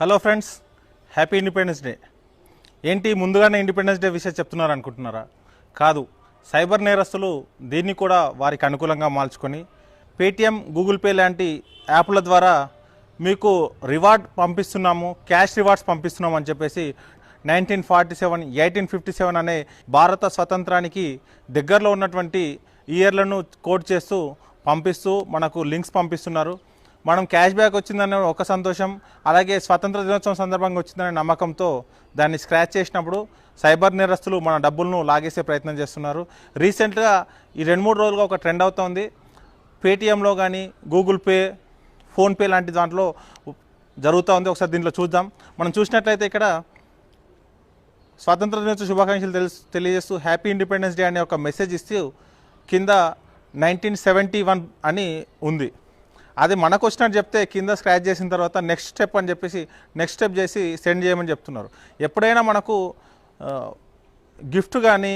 Hello friends, happy independence day. ఏంటి ముందుగానే independence day విషయం చెప్తున్నారు అనుకుంటున్నారా? కాదు, సైబర్ నేరస్తులు దీన్ని కూడా వారికి అనుకూలంగా మార్చుకొని పేటిఎం, గూగుల్ పే లాంటి యాప్ల ద్వారా మీకు రివార్డ్ పంపిస్తున్నాము, క్యాష్ రివార్డ్స్ పంపిస్తున్నాము అని చెప్పేసి 1947, 1857 అనే భారత స్వతంత్రానికి దగ్గరలో ఉన్నటువంటి ఇయర్లను కోట్ చేస్తూ పంపిస్తూ మనకు లింక్స్ పంపిస్తున్నారు. మనం క్యాష్ బ్యాక్ వచ్చిందనే ఒక సంతోషం, అలాగే స్వతంత్ర దినోత్సవం సందర్భంగా వచ్చిందనే నమ్మకంతో దాన్ని స్క్రాచ్ చేసినప్పుడు సైబర్ నేరస్తులు మన డబ్బులను లాగేసే ప్రయత్నం చేస్తున్నారు. రీసెంట్గా ఈ 2-3 రోజులుగా ఒక ట్రెండ్ అవుతోంది. పేటిఎంలో కానీ గూగుల్ పే, ఫోన్పే లాంటి దాంట్లో జరుగుతూ ఉంది. ఒకసారి దీంట్లో చూద్దాం. మనం చూసినట్లయితే ఇక్కడ స్వాతంత్ర దినోత్సవ శుభాకాంక్షలు తెలియజేస్తూ హ్యాపీ ఇండిపెండెన్స్ డే అనే ఒక మెసేజ్ ఇస్తూ కింద 1971 అని ఉంది. అది మనకు వచ్చినట్టు చెప్తే కింద స్క్రాచ్ చేసిన తర్వాత నెక్స్ట్ స్టెప్ అని చెప్పేసి నెక్స్ట్ స్టెప్ చేసి సెండ్ చేయమని చెప్తున్నారు. ఎప్పుడైనా మనకు గిఫ్ట్ కానీ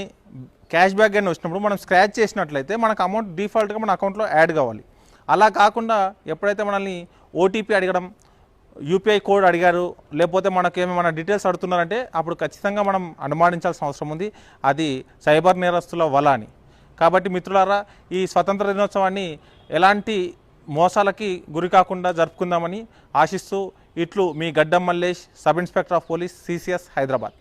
క్యాష్ బ్యాక్ కానీ వచ్చినప్పుడు మనం స్క్రాచ్ చేసినట్లయితే మనకు అమౌంట్ డిఫాల్ట్గా మన అకౌంట్లో యాడ్ కావాలి. అలా కాకుండా ఎప్పుడైతే మనల్ని ఓటీపీ అడగడం, యూపీఐ కోడ్ అడిగారు, లేకపోతే మనకేమైనా డీటెయిల్స్ అడుగుతున్నారంటే అప్పుడు ఖచ్చితంగా మనం అనుమానించాల్సిన అవసరం ఉంది. అది సైబర్ నేరస్తుల వల అని. కాబట్టి మిత్రులారా, ఈ స్వతంత్ర దినోత్సవాన్ని ఎలాంటి మోసాలకి గురి కాకుండా జరుపుకుందామని ఆశిస్తూ ఇట్లు మీ గడ్డం Mallesh, sub inspector of police, CCS, Hyderabad.